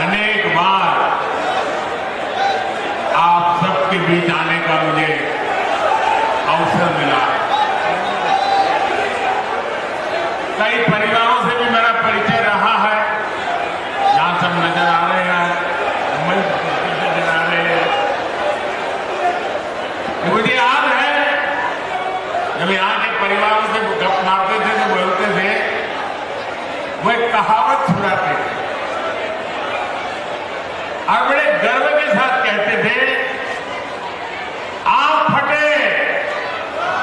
अनेक बार आप सबके बीच आने का मुझे अवसर मिला। कई परिवारों से भी मेरा परिचय रहा है, यहां सब नजर आ रहे हैं, नजर आ रहे हैं। मुझे याद है जब यहाँ के परिवारों से गप मारते थे तो बोलते थे, वो एक कहावत सुनाते थे और बड़े गर्व के साथ कहते थे, आप फटे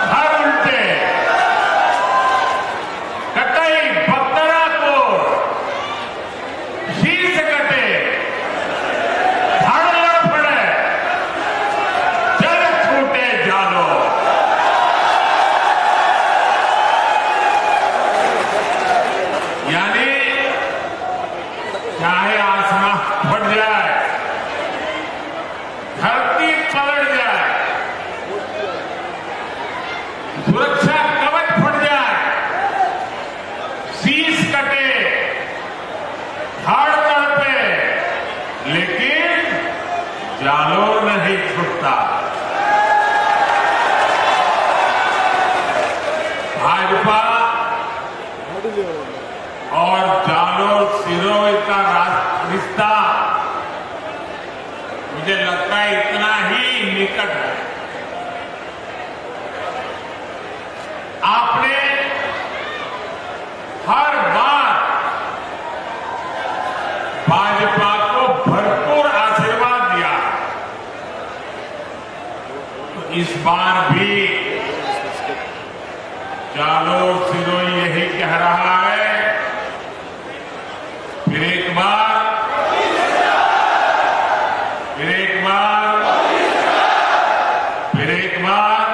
घर उल्टे, कतई बख्तरा को शीश कटे, धड़ लड़ पड़े, जल छूटे जालो। यानी चाहे आसमान फट जाए, धरती पलट जाए, सुरक्षा कवच फट जाए, शीश कटे, धड़ तड़पे, लेकिन जालोर नहीं छूटता। भाजपा और जालोर सिरोही का रिश्ता मुझे लगता है इतना ही निकट है। आपने हर बार भाजपा को भरपूर आशीर्वाद दिया, तो इस बार भी जालोर सिरोही यही कह रहा है, फिर एक बार, फिर एक बार, फिर एक बार।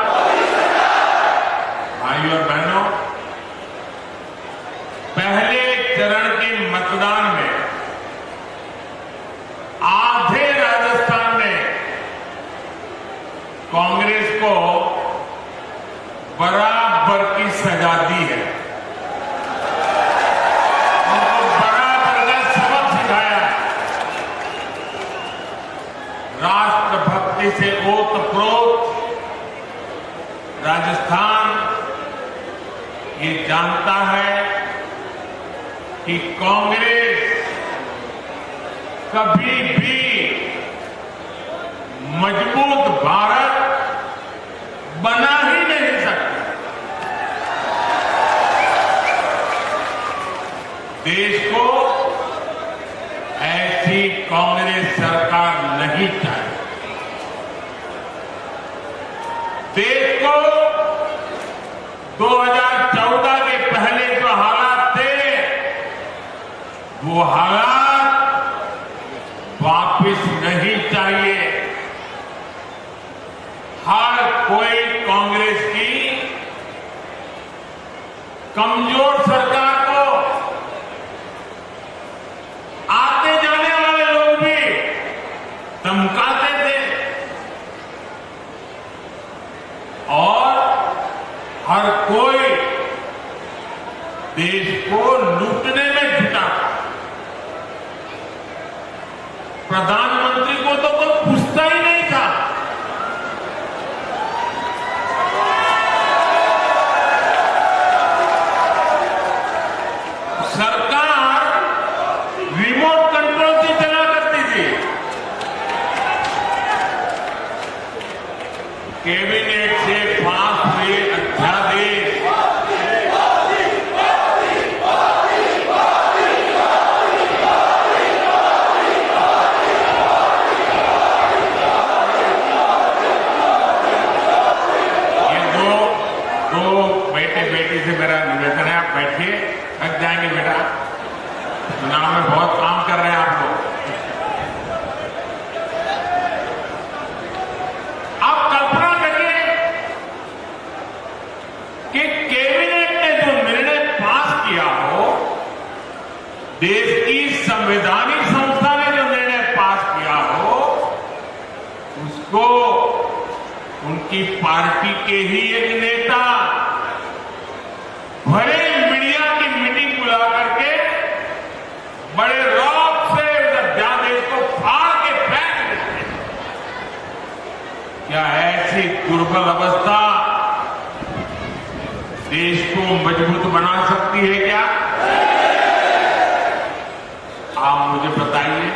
भाइयों और बहनों, पहले चरण के मतदान में आधे राजस्थान ने कांग्रेस को बराबर की सजा दी है, उनको बराबर का सबक सिखाया है। राष्ट्रभक्ति से ओतप्रोत राजस्थान ये जानता है कि कांग्रेस कभी भी मजबूत भारत बना ही नहीं सकती। देश को ऐसी कांग्रेस सरकार नहीं चाहिए। देश को 2014 के पहले जो हालात थे, वो हालात वापस नहीं चाहिए। हर कोई कांग्रेस की कमजोर सरकार को, आते जाने वाले लोग भी धमकाते थे और हर कोई देश को लूटने में जुटा था। प्रधानमंत्री को तो कोई पूछता ही नहीं था। सरकार रिमोट कंट्रोल से चला करती थी। कैबिनेट से पास हुए अध्यादेश बेटी से मेरा निवेदन है, आप बैठिए, थक जाएंगे बेटा, चुनाव में बहुत काम कर रहे हैं आप लोग। आप कल्पना करिए कि कैबिनेट ने जो निर्णय पास किया हो, देश की संवैधानिक संस्था ने जो निर्णय पास किया हो, उसको उनकी पार्टी के ही एक नेता भरे मीडिया की मीटिंग बुला करके बड़े रौब से उस अध्यादेश क्या ऐसी दुर्बल अवस्था देश को मजबूत बना सकती है क्या? आप मुझे बताइए।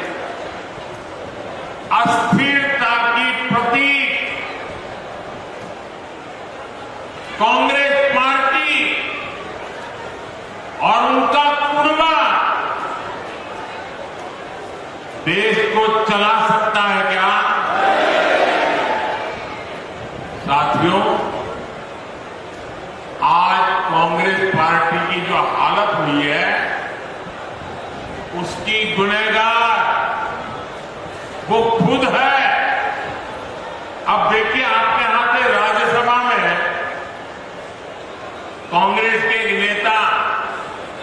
अस्थिरता की प्रतीक कांग्रेस पार्टी और उनका कुनबा देश को चला सकता है क्या? साथियों, आज कांग्रेस पार्टी की जो हालत हुई है उसकी गुनहगार वो खुद है। अब देखिए, आपके हाथ में राज्यसभा में कांग्रेस के एक नेता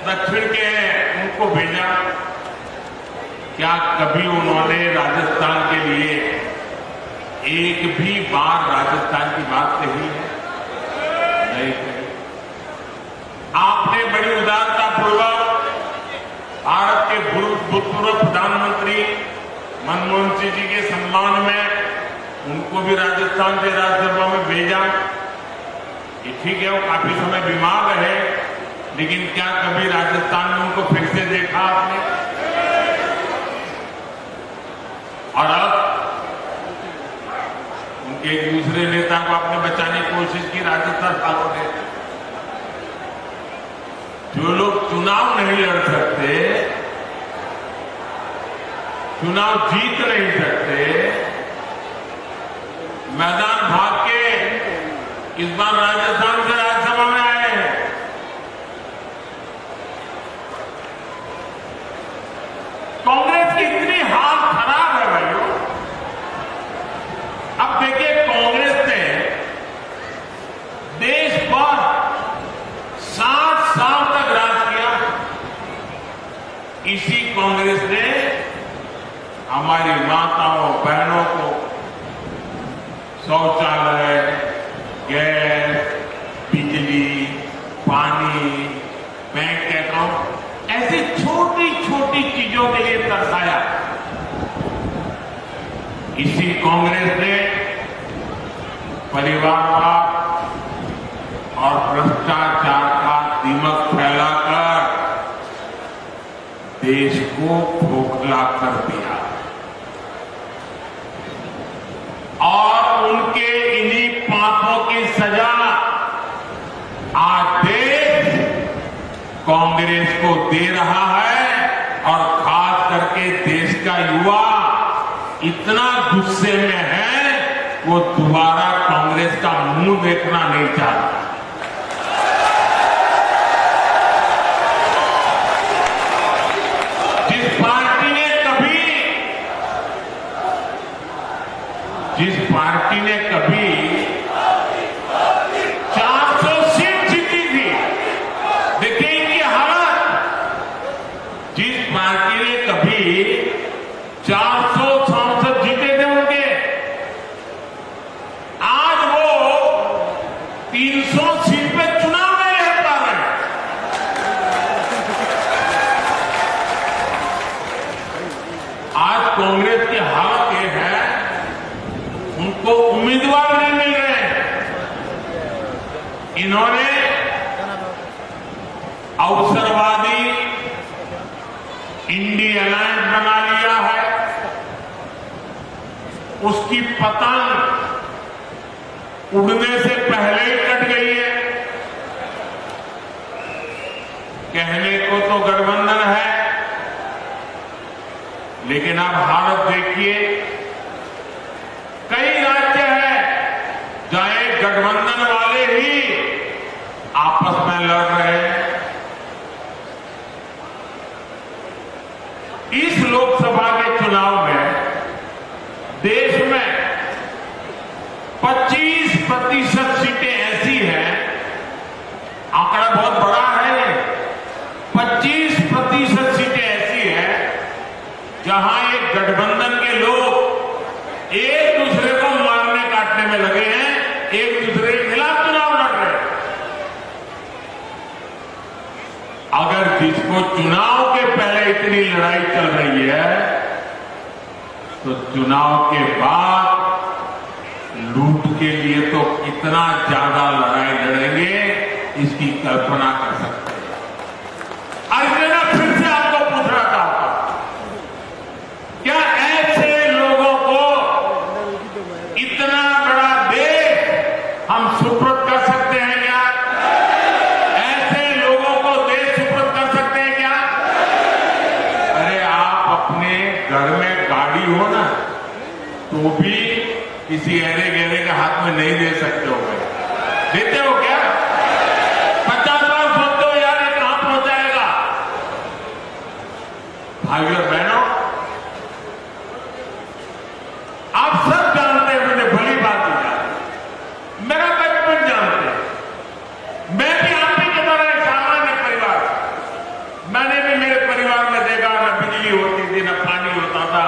दक्षिण के हैं, उनको भेजा। क्या कभी उन्होंने राजस्थान के लिए एक भी बार राजस्थान की बात कही है? नहीं कही। आपने बड़ी उदारतापूर्वक भारत के भूतपूर्व प्रधानमंत्री मनमोहन सिंह जी के सम्मान में उनको भी राजस्थान से राज्यसभा में भेजा। ये ठीक है, वो काफी समय बीमार रहे, लेकिन क्या कभी राजस्थान में उनको फिर से देखा आपने? और अब उनके एक दूसरे नेता को आपने बचाने की कोशिश की राजस्थान वालों ने। जो लोग चुनाव नहीं लड़ सकते, चुनाव जीत नहीं सकते, मैदान भाग के इस बार राजस्थान से राज्यसभा में आए हैं। कांग्रेस की इतनी हालत खराब है भाइयों। अब देखिए, कांग्रेस ने देश पर 60 साल तक राज किया। इसी कांग्रेस ने हमारी माताओं बहनों को शौचालय, गैस, बिजली, पानी, बैंक अकाउंट, ऐसी छोटी छोटी चीजों के लिए तरसाया। इसी कांग्रेस ने परिवारवाद और भ्रष्टाचार का दीमक फैलाकर देश को खोखला कर दिया। और उनके इन्हीं पापों की सजा आज देश कांग्रेस को दे रहा है। और खास करके देश का युवा इतना गुस्से में है, वो दोबारा कांग्रेस का मुंह देखना नहीं चाहता। जिस पार्टी ने कभी 400 सीट जीती थी, देखिए इनकी हालत। जिस पार्टी ने कभी 400 सांसद जीते थे उनके, आज वो 300 सीट पे चुनाव नहीं लड़ पा रहे। आज कांग्रेस की हालत ये है, उनको उम्मीदवार नहीं मिल रहे। इन्होंने अवसरवादी इंडी अलायंस बना लिया है। उसकी पतंग उड़ने से पहले ही कट गई है। कहने को तो गठबंधन है, लेकिन आप हालत देखिए। कई राज्य हैं जहां एक गठबंधन वाले ही आपस में लड़ रहे हैं। इस लोकसभा के चुनाव में देश में 25% सीटें ऐसी हैं, आंकड़ा बहुत बड़ा है, 25% सीटें ऐसी हैं जहां एक गठबंधन के लोग एक दूसरे को मारने काटने में लगे हैं, एक दूसरे के खिलाफ चुनाव लड़ रहे हैं। अगर जिसको चुनाव के पहले इतनी लड़ाई चल रही है, तो चुनाव के बाद लूट उसके लिए तो कितना ज्यादा लड़ाई लड़ेंगे इसकी कल्पना कर सकते हैं। आज मैं फिर से आपको पूछना चाहता हूं, क्या ऐसे लोगों को इतना बड़ा देश हम सुपुर्द कर सकते हैं क्या? ऐसे लोगों को देश सुपुर्द कर सकते हैं क्या? अरे आप अपने घर में गाड़ी हो ना तो भी किसी ऐरे गहरे के हाथ में नहीं दे सकते हो भाई, देते हो क्या? 50 बार सोचते हो यार ये कहां पहुंचाएगा? भाइयों और बहनों, आप सब जानते हैं, मैंने भली बात ही जानी, मेरा बचपन जानते हैं, मैं भी आप ही की तरह एक सामान्य परिवार से, मैंने भी मेरे परिवार में देखा न बिजली होती थी न पानी होता था,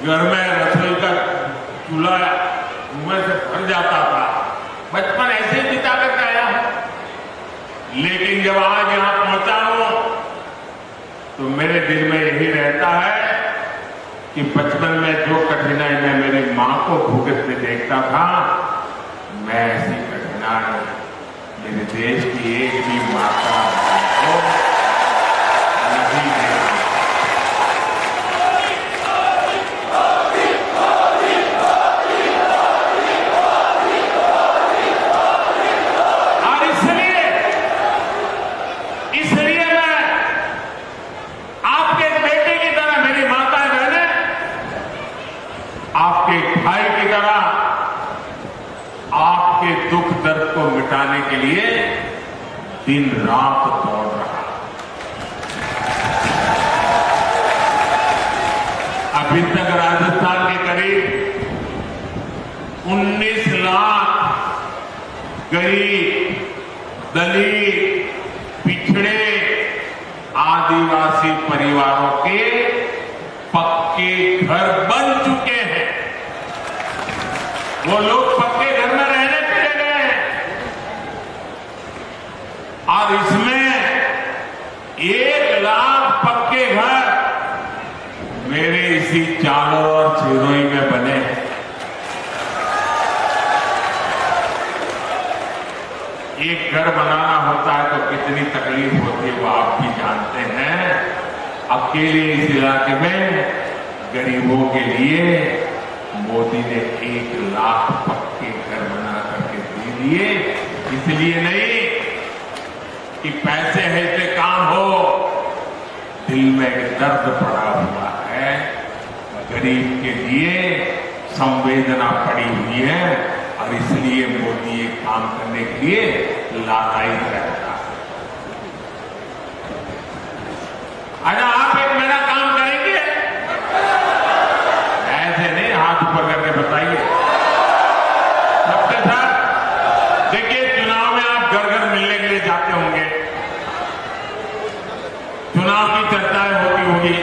घर में रसोई का चूल्हा धुएं से भर जाता था। बचपन ऐसे ही बिता करके आया हूं, लेकिन जब आज यहां पहुंचा हूं तो मेरे दिल में यही रहता है कि बचपन में जो कठिनाई मैं मेरी मां को भुगतते देखता था, मैं ऐसी कठिनाई मेरे देश की एक भी माता को नहीं देखा। भाई की तरह आपके दुख दर्द को मिटाने के लिए दिन रात दौड़ रहा। अभी तक राजस्थान के करीब 19 लाख गरीब, दलित, पिछड़े, आदिवासी परिवारों के पक्के घर बन चुके हैं। वो लोग पक्के घर में रहने चले गए हैं और इसमें 1 लाख पक्के घर मेरे इसी चालों और सिरोही में बने हैं। एक घर बनाना होता है तो कितनी तकलीफ होती है वो आप भी जानते हैं। अकेले इस इलाके में गरीबों के लिए मोदी ने 1 लाख पक्के घर बना करके दे दिए। इसलिए नहीं कि पैसे है से काम हो, दिल में एक दर्द पड़ा हुआ है, गरीब के लिए संवेदना पड़ी हुई है और इसलिए मोदी ये काम करने के लिए लालायित रहता है। अगर आप एक मेरा काम करेंगे, ऐसे नहीं हाथ ऊपर करके बताइए सबके साथ। देखिए, चुनाव में आप घर घर मिलने के लिए जाते होंगे, चुनाव की चर्चाएं होती होगी।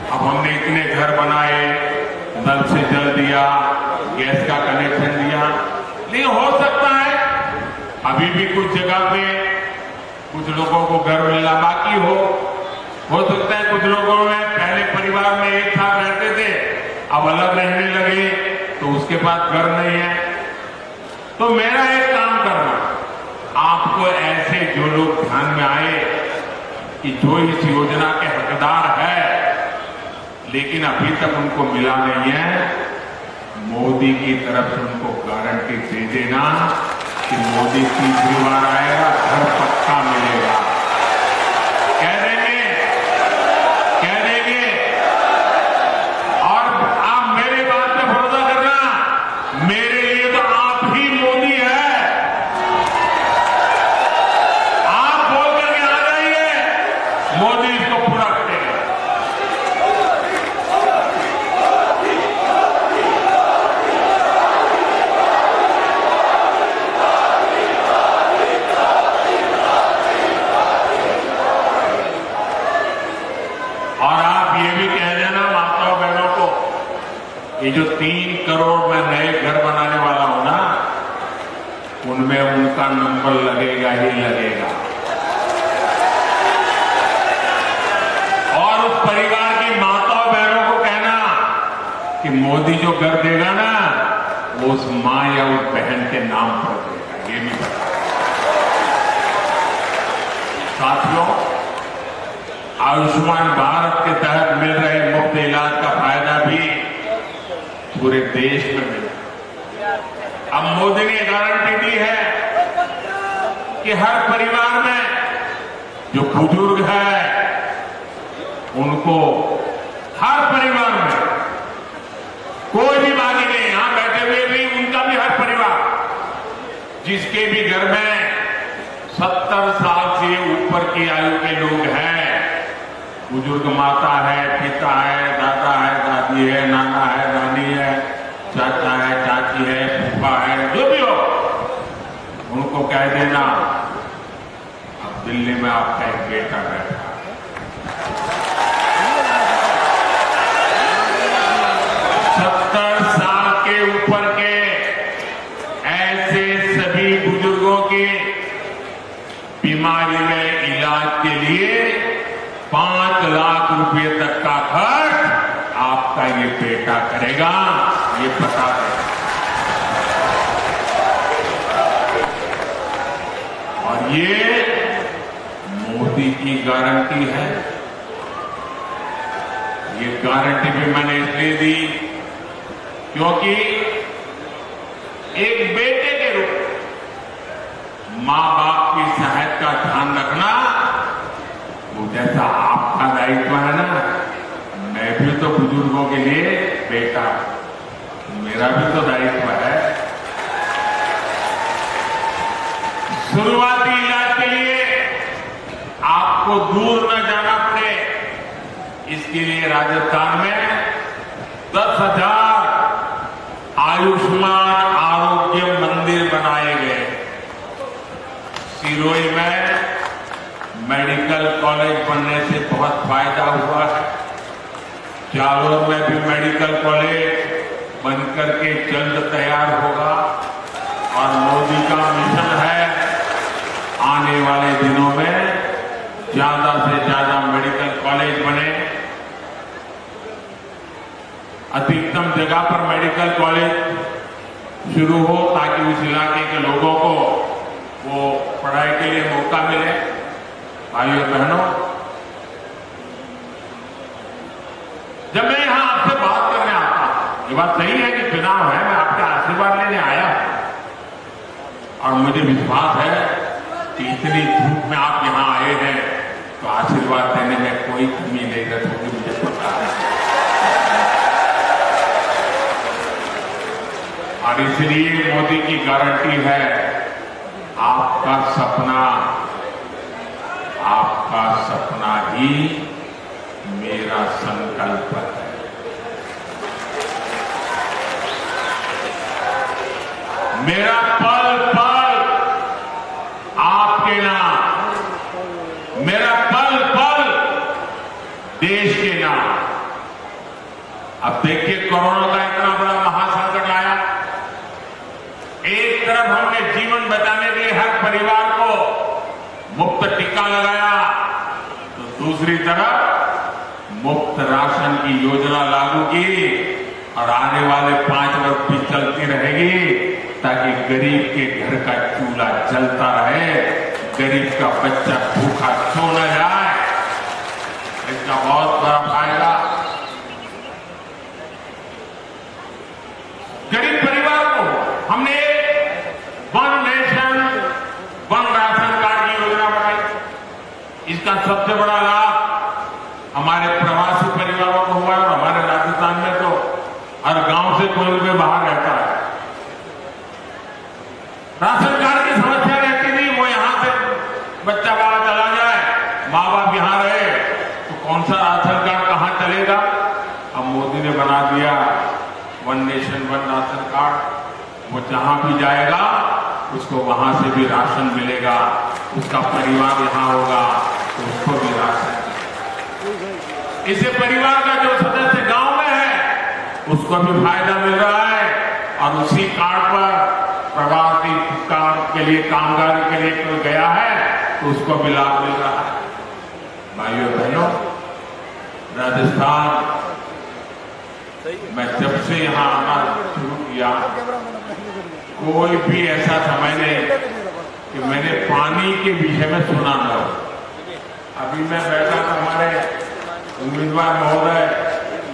अब हमने इतने घर बनाए, नल से जल दिया, गैस का कनेक्शन दिया, लेकिन हो सकता है अभी भी कुछ जगह पे कुछ लोगों को घर मिलना बाकी हो सकता है कुछ लोगों में पहले परिवार में एक साथ रहते थे, अब अलग रहने लगे तो उसके बाद घर नहीं है। तो मेरा एक काम करना, आपको ऐसे जो लोग ध्यान में आए कि जो इस योजना के हकदार है लेकिन अभी तक उनको मिला नहीं है, मोदी की तरफ से उनको गारंटी दे देना कि मोदी तीसरी बार आएगा, घर पक्का मिलेगा। कह देंगे और आप मेरे बात पे भरोसा करना, मेरे लिए तो आप ही मोदी है। आप बोल करके आ जाइए, मोदी इसको पूरा करेगा। और आप ये भी कह देना माताओं बहनों को, ये जो 3 करोड़ में नए घर बनाने वाला हूं ना, उनमें उनका नंबर लगेगा ही लगेगा। और उस परिवार की माताओं बहनों को कहना कि मोदी जो घर देगा ना, वो उस मां या उस बहन के नाम पर देगा, ये भी बता। साथियों, आयुष्मान भारत के तहत मिल रहे मुफ्त इलाज का फायदा भी पूरे देश में मिला। अब मोदी ने गारंटी दी है कि हर परिवार में जो बुजुर्ग है उनको, हर परिवार में कोई भी बाकी नहीं, यहां बैठे हुए भी उनका भी हर परिवार, जिसके भी घर में 70 साल से ऊपर की आयु के लोग हैं, बुजुर्ग माता है, पिता है, दादा है, दादी है, नाना है, नानी है, चाचा है, चाची है, फूफा है, जो भी हो, उनको कह देना अब दिल्ली में आपका एक बेटा बैठा है। 70 साल के ऊपर के ऐसे सभी बुजुर्गों की बीमारी में इलाज के लिए 5 लाख रुपए तक का खर्च आपका ये बेटा करेगा, ये बता दें। और ये मोदी की गारंटी है। ये गारंटी भी मैंने इसलिए दी क्योंकि एक बेटे के रूप में मां बाप की सेहत का ध्यान रखना वो जैसा आपका दायित्व है ना, मैं भी तो बुजुर्गों के लिए बेटा, मेरा भी तो दायित्व है। शुरुआती इलाज के लिए आपको दूर न जाना पड़े, इसके लिए राजस्थान में 10,000 आयुष्मान आरोग्य मंदिर बनाए गए। सिरोही में मेडिकल कॉलेज बनने से बहुत फायदा हुआ है। जालोर में भी मेडिकल कॉलेज बनकर के जल्द तैयार होगा और मोदी का मिशन है आने वाले दिनों में ज्यादा से ज्यादा मेडिकल कॉलेज बने, अधिकतम जगह पर मेडिकल कॉलेज शुरू हो ताकि उस इलाके के लोगों को वो पढ़ाई के लिए मौका मिले। भाइयों बहनों, जब मैं यहां आपसे बात करने आता हूं, ये बात सही है कि चुनाव है, मैं आपके आशीर्वाद लेने आया हूं और मुझे विश्वास है कि इतनी धूप में आप यहां आए हैं तो आशीर्वाद देने में कोई कमी नहीं रखोगी, मुझे पता है। और इसलिए मोदी की गारंटी है, आपका सपना ही मेरा संकल्प है। मेरा पल पल आपके नाम, मेरा पल पल देश के नाम। अब देखिए, कोरोना का इतना बड़ा महासंकट आया, एक तरफ हमने जीवन बचाने के लिए हर परिवार को मुफ्त टीका लगाया, तो दूसरी तरफ मुफ्त राशन की योजना लागू की और आने वाले 5 वर्ष भी चलती रहेगी ताकि गरीब के घर का चूल्हा जलता रहे, गरीब का बच्चा भूखा सो न जाए। इसका बहुत बड़ा फायदा गरीब परिवार को। हमने one nation one ration card की योजना बनाई। इसका सबसे बड़ा लाभ हमारे प्रवासी परिवारों को हुआ है और हमारे राजस्थान में तो हर गांव से कोई रुपये बाहर रहता है। राशन कार्ड की समस्या रहती थी, वो यहां से बच्चा बाहर चला जाए, माँ बाप यहां रहे तो कौन सा राशन कार्ड कहां चलेगा। अब मोदी ने बना दिया one nation one ration card, वो जहां भी जाएगा उसको वहां से भी राशन मिलेगा, उसका परिवार यहां होगा तो उसको भी राशन। इससे परिवार का जो सदस्य गांव में है उसको भी फायदा मिल रहा है और उसी कार्ड पर प्रवासी काम के लिए, कामगार के लिए कोई गया है तो उसको भी लाभ मिल रहा है। भाइयों बहनों, राजस्थान मैं जब से यहाँ आना शुरू किया कोई भी ऐसा समय नहीं कि मैंने पानी के विषय में सुना न हो। अभी मैं बैठा था, हमारे उम्मीदवार महोदय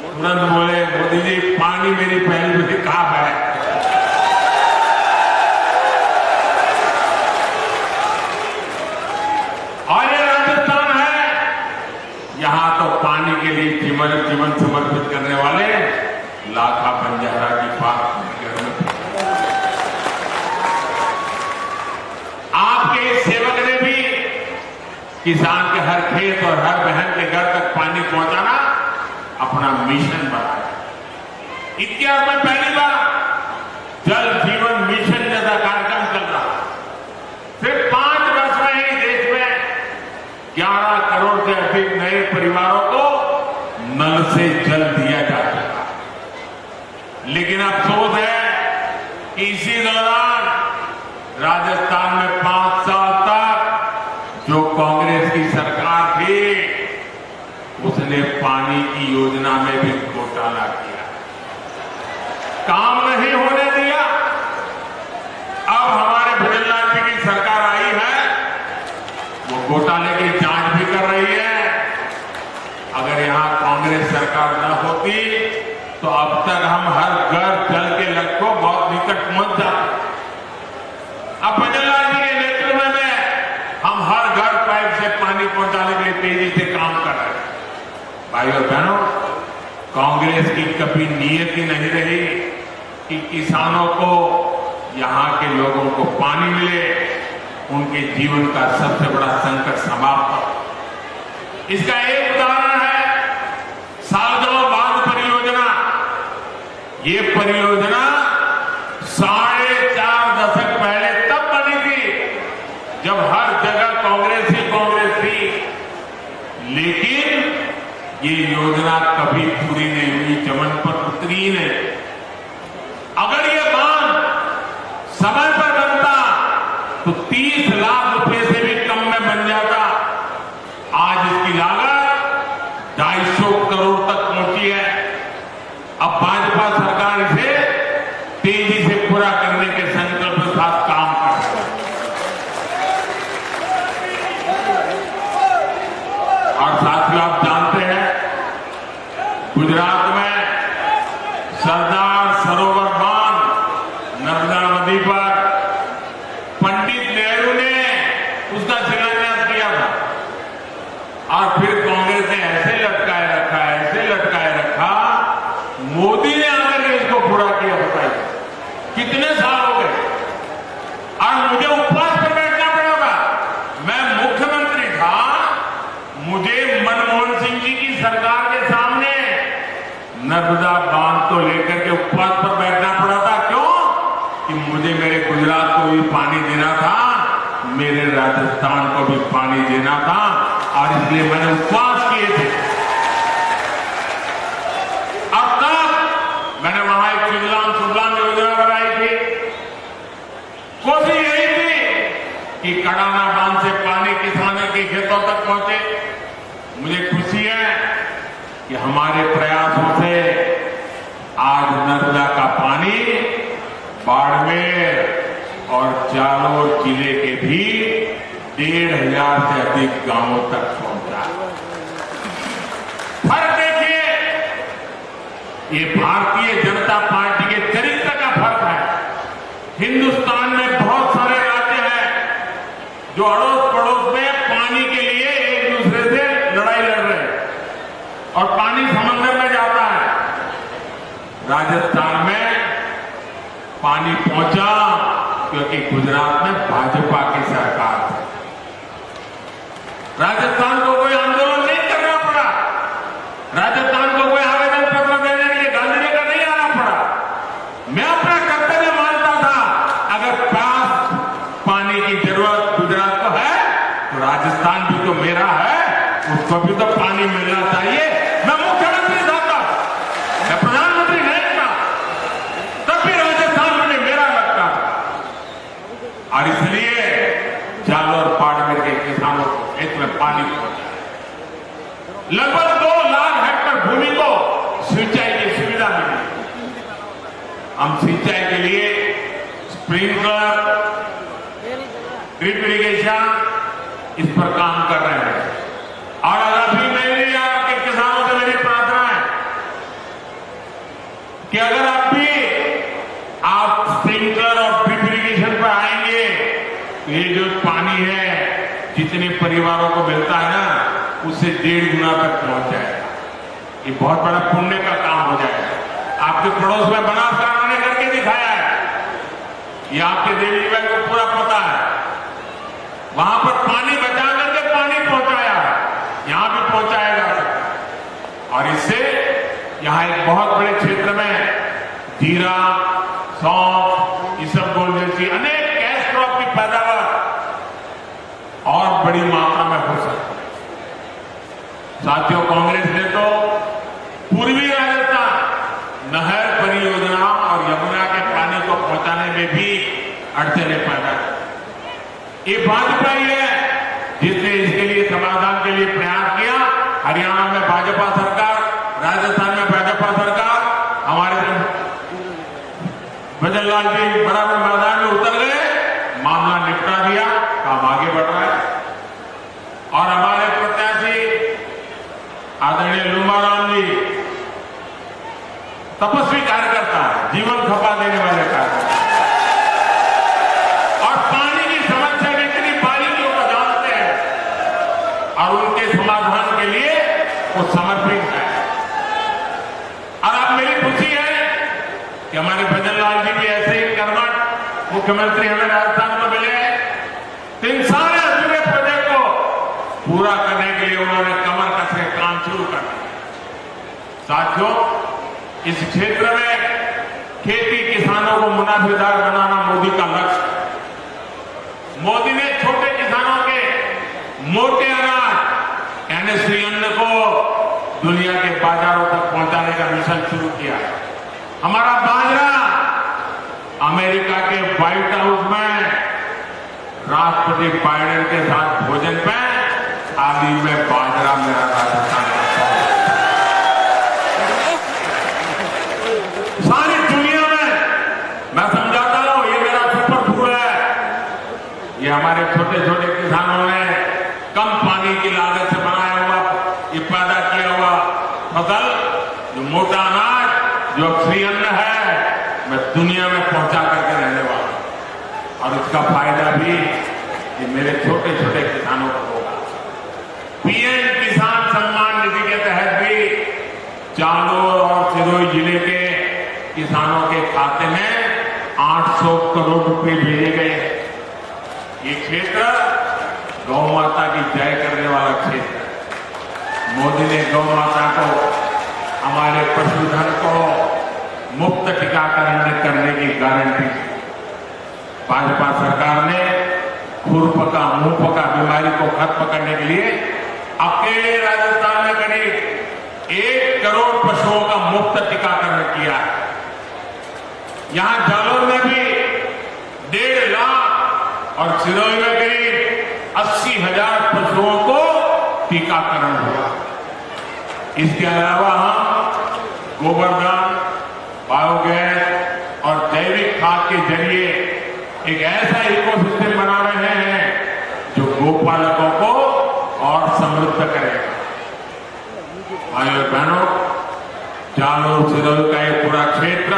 तुरंत बोले, मोदी जी पानी मेरी पहली काम है। और ये राजस्थान है, यहां तो पानी के लिए जीवन समर्पित करने वाले लाखा बंजारा की बात घर में। आपके इस सेवक ने भी किसान के हर खेत और हर बहन के घर तक पानी पहुंचाना अपना मिशन बनाया। इतिहास में पहली बार जल जीवन मिशन जैसा कार्यक्रम चल रहा। सिर्फ 5 वर्ष में ही देश में 11 करोड़ से अधिक नए परिवारों को नल से जल दिया जा चुका। लेकिन अफसोस है कि इसी दौरान राजस्थान में 5 साल तक जो कांग्रेस की सरकार थी उसने पानी की योजना में भी घोटाला किया, काम नहीं होने दिया। अब हमारे भजनलाल जी की सरकार आई है, वो घोटाले की जांच भी कर रही है। अगर यहां कांग्रेस सरकार न होती तो अब तक हम हर घर जल के लक्ष्य को बहुत निकट पहुंच जाते। अब भजनलाल जी के नेतृत्व में हम हर घर पाइप से पानी पहुंचाने के लिए तेजी से काम कर रहे हैं। भाई और बहनों, कांग्रेस की कभी नीयत ही नहीं रही कि किसानों को, यहां के लोगों को पानी मिले, उनके जीवन का सबसे बड़ा संकट समाप्त हो। इसका एक उदाहरण है सालगांव बांध परियोजना। ये परियोजना 4.5 दशक पहले तब बनी थी जब हर जगह कांग्रेस थी, लेकिन ये योजना कभी पूरी नहीं हुई, जमीन पर उतरी नहीं। अगर ये बांध समय पर बनता तो 30 लाख रुपए से भी कम में बन जाता। आज इसकी लागत 250 करोड़ तक पहुंची है। अब भाजपा सरकार इसे तेजी से पूरा करने के संकल्प के साथ काम कर रही है। और साथियों, आप जानते हैं गुजरात में सरदार सरोवर बांध नर्मदा नदी पर पंडित नेहरू ने उसका शिलान्यास किया था। और फिर कांग्रेस ने ऐसे लटकाए रखा, मोदी ने आकर इसको पूरा किया। बताइए कितने साल हो गए। और मुझे उपवास पर बैठना पड़ा था। मैं मुख्यमंत्री था, मुझे मनमोहन सिंह जी की सरकार के सामने नर्मदा बांध को लेकर के उपवास पर बैठना पड़ा था। क्यों? कि मुझे मेरे गुजरात को भी पानी देना था, मेरे राजस्थान को भी पानी देना था, और इसलिए मैंने उपवास किए थे। अब तक मैंने वहां एक सुजलाम योजना बनाई थी। कोशिश यही थी कि कड़ाना बांध से पानी किसानों के खेतों तक पहुंचे। मुझे खुशी है कि हमारे प्रयासों से आज नर्मदा का पानी बाड़मेर और जालोर जिले के भी 1,500 से अधिक गांवों तक पहुंचा। फर्क देखिए, ये भारतीय जनता पार्टी के चरित्र का फर्क है। हिंदुस्तान में बहुत सारे राज्य हैं जो अड़ोस पड़ोस में पानी के लिए एक दूसरे से लड़ाई लड़ रहे हैं और पानी समंदर में जाता है। राजस्थान में पानी पहुंचा क्योंकि गुजरात में भाजपा की सरकार थी। राजस्थान को कोई आंदोलन नहीं करना पड़ा, राजस्थान को कोई आवेदन पत्र देने के लिए गांधी जी का नहीं आना पड़ा। मैं अपना कर्तव्य मानता था, अगर पानी की जरूरत गुजरात को है तो राजस्थान भी तो मेरा है, उसको भी तो पानी मिलना चाहिए। मैं मुख्यमंत्री था, मैं प्रधानमंत्री नहीं था, तब भी राजस्थान मुझे मेरा लगता था। और इसलिए जालोर बाड़मेर के किसानों को खेत में पानी पहुंचा। लगभग 2 लाख हेक्टेयर भूमि को सिंचाई की सुविधा मिली। सिंचाई के लिए स्प्रिंकलर, ड्रिप इरिगेशन, इस पर काम कर रहे हैं। और अभी मेरी आपके किसानों से मेरी प्रार्थना है कि अगर आप स्प्रिंकलर और ड्रिप इरिगेशन पर आएंगे तो ये जो पानी है जितने परिवारों को मिलता है ना, उससे 1.5 गुना तक पहुंच जाएगा। ये बहुत बड़ा पुण्य का काम हो जाएगा। आपके पड़ोस में बनासकांठा ने करके दिखाया है, ये आपके देवी भाई को पूरा पता है। वहां पर पानी बचा करके पानी पहुंचाया है, यहां भी पहुंचाएगा। और इससे यहां एक बहुत बड़े क्षेत्र में जीरा, सौंफ, इसबगोल जैसी अनेक कैश क्रॉप की पैदावार और बड़ी मात्रा में हो सकती है। साथियों, कांग्रेस ने तो पूर्वी राजस्थान नहर परियोजना और यमुना के पानी को पहुंचाने में भी अड़चने पैदा की। ये भाजपा ही है जिसने इसके लिए समाधान के लिए प्रयास किया। हरियाणा में भाजपा सरकार, राजस्थान में भाजपा सरकार, हमारे भजन लाल जी बराबर मैदान में उतर गए, मामला निपटा दिया, काम आगे बढ़ रहा है। और हमारे प्रत्याशी आदरणीय लुम्बाराम जी तपस्वी कार्यकर्ता है, जीवन खपा देने वाले कार्यकर्ता, और पानी की समस्या में इतनी बारीकियों को जानते हैं और उनके समाधान के लिए वो समर्पित है। और अब मेरी खुशी है कि हमारे भजन लाल जी भी ऐसे ही कर्मठ मुख्यमंत्री हमें राजस्थान में मिले हैं। तो इन सारे अधूरे प्रोजेक्ट को पूरा करने के लिए उन्होंने कमर कस के काम शुरू कर दिया। साथियों, इस क्षेत्र में खेती किसानों को मुनाफेदार बनाना मोदी का लक्ष्य है। मोदी ने छोटे किसानों के मोटे अनाज यानी श्रीअन्न को दुनिया के बाजारों तक पहुंचाने का मिशन शुरू किया है। हमारा बाजरा अमेरिका के व्हाइट हाउस में राष्ट्रपति बाइडेन के साथ भोजन पे हाल ही में बाजरा मेरा राजस्थान का सारी दुनिया में मैं समझाता हूं, ये मेरा सुपर फूड है। ये हमारे छोटे छोटे किसानों ने कम पानी की लागत से बनाया हुआ, ये पैदा किया हुआ फसल, जो मोटा अनाज, जो श्रीअन्न है, मैं दुनिया में पहुंचा करके रहने वाला हूं। और इसका फायदा भी ये मेरे छोटे छोटे किसानों को होगा। पीएम किसान सम्मान निधि के तहत भी जालोर और सिरोही जिले के किसानों के खाते में 800 करोड़ रुपए भेजे गए। ये क्षेत्र गौ माता की जय करने वाला क्षेत्र है। मोदी ने गौ माता को, हमारे पशुधन को मुफ्त टीकाकरण करने की गारंटी दी। भाजपा सरकार ने खुरपका मुंहपका बीमारी को खत्म करने के लिए अकेले राजस्थान में करीब 1 करोड़ पशुओं का मुफ्त टीकाकरण किया है। यहां जालोर में भी 1.5 लाख और सिरोही में करीब 80,000 पशुओं को टीकाकरण हुआ। इसके अलावा हम गोबरधन, बायोगैस और जैविक खाद के जरिए एक ऐसा इकोसिस्टम बना रहे हैं जो गोपालकों को और समृद्ध करेगा। भाइयों और बहनों, जालोर सिरोही का ये पूरा क्षेत्र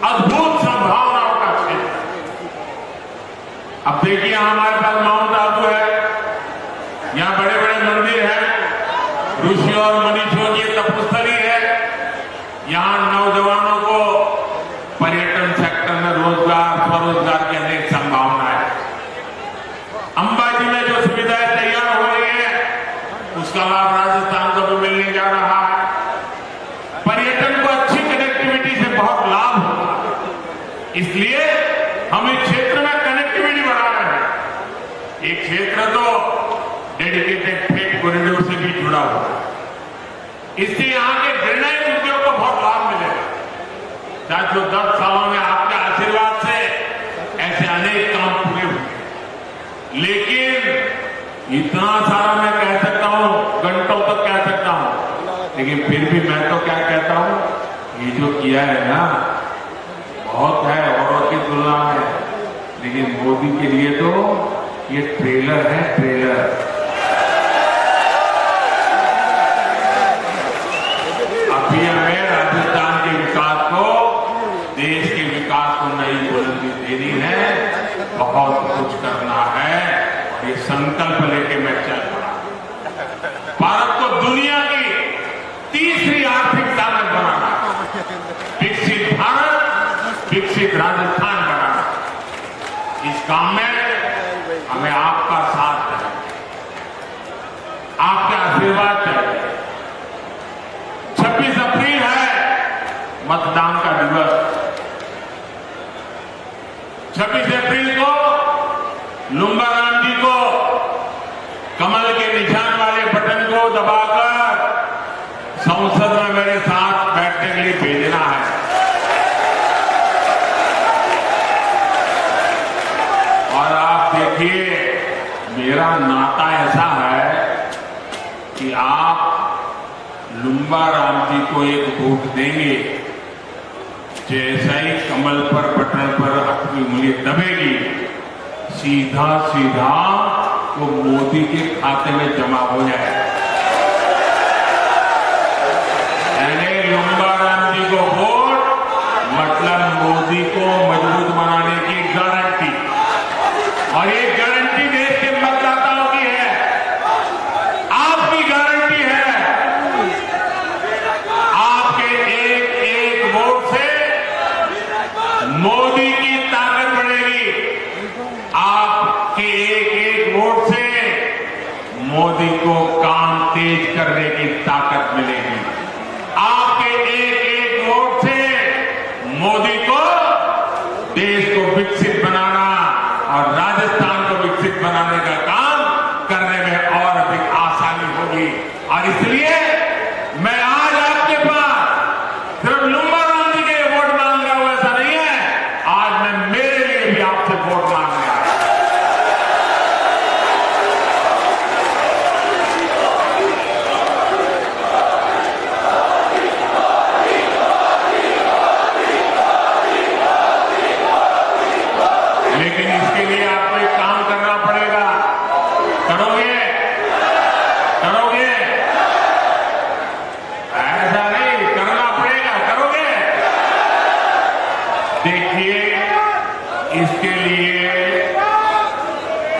अद्भुत संभावनाओं का क्षेत्र। अब देखिए, हमारे पास माउंट आबू है, यहां बड़े बड़े मंदिर हैं, ऋषि और मनीषियों की तपस्थली है। यहां नौजवानों को पर्यटन सेक्टर में रोजगार, स्वरोजगार की अनेक संभावनाएं हैं। अंबाजी में जो सुविधाएं तैयार हो रही है, उसका लाभ राजस्थान को भी मिलने जा रहा है। पर्यटन को अच्छी कनेक्टिविटी से बहुत लाभ होगा, इसलिए हम इस क्षेत्र में कनेक्टिविटी बढ़ा रहे हैं। एक क्षेत्र तो डेडिकेटेड फ्रेट कॉरिडोर से भी जुड़ा हुआ है। इससे यहां के ग्रेनाइट उद्योग को बहुत लाभ मिलेगा। साथियों, 10 सालों में आपके आशीर्वाद से ऐसे अनेक काम पूरे हुए, लेकिन इतना सारा मैं कह सकता हूं, घंटों तक कह सकता हूं, लेकिन फिर भी मैं तो क्या कहता हूं, ये जो किया है ना, बहुत है औरों की तुलना में, लेकिन मोदी के लिए तो ये ट्रेलर है, ट्रेलर। अभी हमें राजस्थान के विकास को, देश के विकास को नई बुलंदी देनी है, बहुत कुछ करना है और ये संकल्प लेके मैं चल रहा हूं। भारत को दुनिया की तीसरी आर्थिक ताकत बनाना, विकसित भारत, विकसित राजस्थान बनाना, इस काम में हमें आपका साथ चाहिए, आपका आशीर्वाद चाहिए। 26 अप्रैल है मतदान का दिवस। 26 अप्रैल को लुम्बा राम जी को कमल के निशान वाले बटन को दबाकर संसद में मेरे साथ बैठने के लिए भेजना है। और आप देखिए, मेरा नाता ऐसा है कि आप लुम्बा राम जी को एक वोट देंगे, जैसा ही कमल पर बटन पर आपकी उंगली दबेगी, सीधा सीधा वो मोदी के खाते में जमा हो जाएगा। यानी लुम्बा राम जी को वोट मतलब मोदी को मजबूत बनाने की गारंटी, और ये गारंटी देश के मतदाताओं की है, आपकी गारंटी है। आपके एक एक वोट से मोदी की ताकत बढ़ेगी, आपके एक एक वोट से मोदी को काम तेज करने की ताकत मिलेगी, आपके एक एक वोट से मोदी को देश को विकसित बनाना और राजस्थान को विकसित बनाने का काम करने में और अधिक आसानी होगी। और इसलिए मैं आज आपके पास सिर्फ लुम्बा राम जी के वोट मांग रहा हूं, ऐसा नहीं है, आज मैं मेरे लिए भी आपसे वोट मांग रहा हूं। लेकिन इसके लिए आपको एक काम करना पड़ेगा। करोगे? करोगे? ऐसा नहीं, करना पड़ेगा। करोगे? देखिए, इसके लिए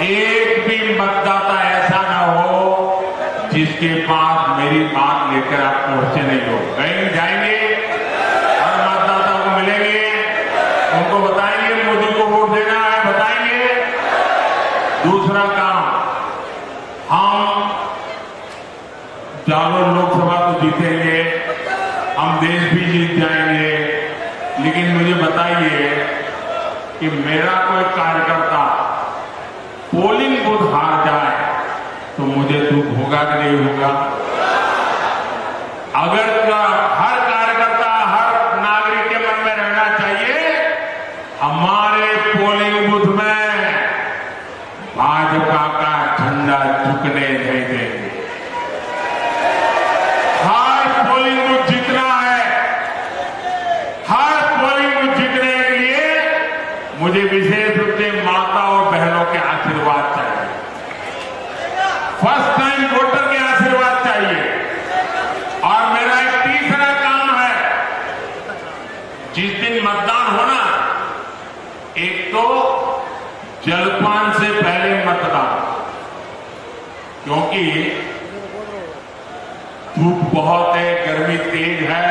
एक भी मतदाता ऐसा ना हो जिसके पास मेरी बात लेकर आप पहुंचे नहीं हो। कहीं जाएंगे, हर मतदाता को मिलेंगे, उनको बताएंगे मोदी को वोट देना है, बताएंगे। दूसरा काम, हम चारों लोकसभा तो जीतेंगे, हम देश भी जीत जाएंगे, लेकिन मुझे बताइए कि मेरा कोई कार्यकर्ता पोलिंग बूथ हार जाए तो मुझे दुख होगा कि नहीं होगा? अगर हर कार्यकर्ता, हर नागरिक के मन में रहना चाहिए, हमारे पोलिंग बूथ में भाजपा का झंडा झुकने नहीं देंगे। हर पोलिंग बूथ जीतना है, हर पोलिंग बूथ जीतने के लिए मुझे विशेष रूप से माता और बहनों के आशीर्वाद चाहिए, फर्स्ट टाइम वोटर के आशीर्वाद चाहिए। और मेरा एक तीसरा काम है, जिस दिन मतदान होना, एक तो जलपान से पहले मतदान, क्योंकि धूप बहुत है, गर्मी तेज है,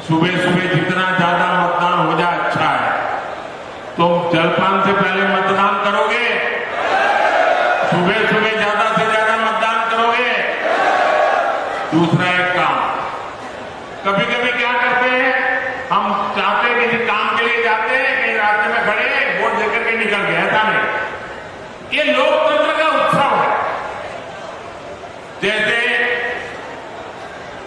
सुबह सुबह जितना ज्यादा मतदान हो जाए अच्छा है। तो जलपान से पहले मतदान करोगे, सुबह सुबह ज्यादा से ज्यादा मतदान करोगे। दूसरा एक काम, कभी कभी क्या करते हैं, हम चाहते हैं किसी काम के लिए जाते हैं, कहीं रास्ते में खड़े वोट देकर के निकल गए, ऐसा नहीं। ये लोकतंत्र का उत्सव है। जैसे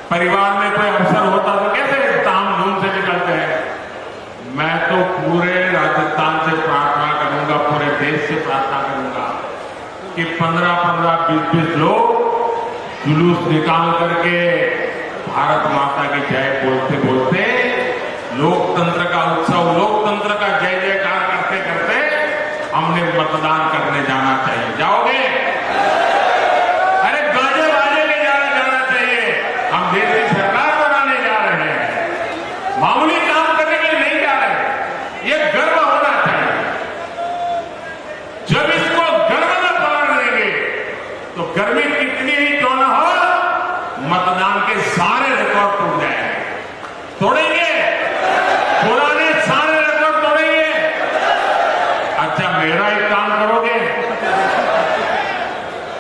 परिवार में कोई अवसर होता तो कैसे धाम-धूम से निकलते हैं। मैं तो पूरे राजस्थान से प्रार्थना करूंगा, पूरे देश से प्रार्थना करूंगा कि 15-15, 20-20 लोग जुलूस निकाल करके भारत माता की जय बोलते बोलते लोकतंत्र का उत्सव मतदान करने जाना चाहिए। जाओगे? अरे गाजे बाजे के जाना चाहिए। हम देश की सरकार बनाने जा रहे हैं, मामूली काम करने के लिए नहीं जा रहे। ये गर्व होना चाहिए। जब इसको गर्व में पकड़ लेंगे तो गर्मी कितनी ही क्यों न हो, मतदान के सारे रिकॉर्ड टूट जाएंगे। तोड़ेंगे, पुराने सारे रिकॉर्ड तोड़ेंगे। अच्छा, मेरा एक काम करोगे?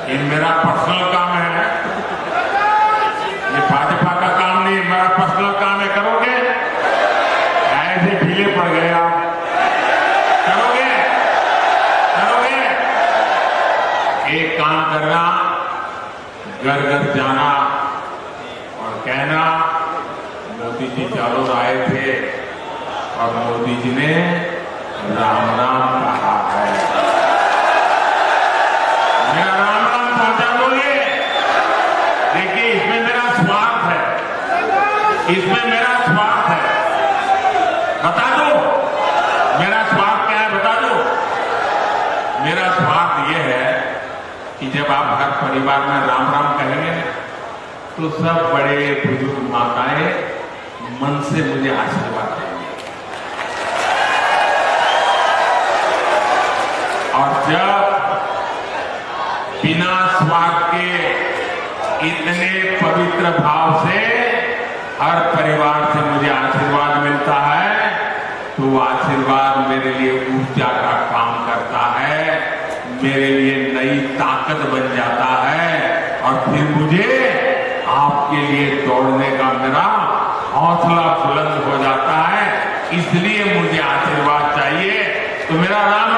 ये मेरा पर्सनल काम है, ये भाजपा का काम नहीं, मेरा पर्सनल काम है। करोगे? ऐसे ढीले पड़ गए आप। करोगे? करोगे? एक काम करना, घर घर जाना और कहना मोदी जी चारों आए थे और मोदी जी ने राम राम कहा है। मेरा राम राम पहुंचा दोगे? देखिए, इसमें मेरा स्वार्थ है, इसमें मेरा स्वार्थ है। बता दो मेरा स्वार्थ क्या है, बता दो। मेरा स्वार्थ यह है कि जब आप हर परिवार में राम राम कहेंगे तो सब बड़े बुजुर्ग माताएं मन से मुझे आशीर्वाद देंगे। और जब बिना स्वार्थ के इतने पवित्र भाव से हर परिवार से मुझे आशीर्वाद मिलता है तो वो आशीर्वाद मेरे लिए ऊर्जा का काम करता है, मेरे लिए नई ताकत बन जाता है और फिर मुझे आपके लिए दौड़ने का मेरा हौसला बुलंद हो जाता है। इसलिए मुझे आशीर्वाद चाहिए। तो मेरा राम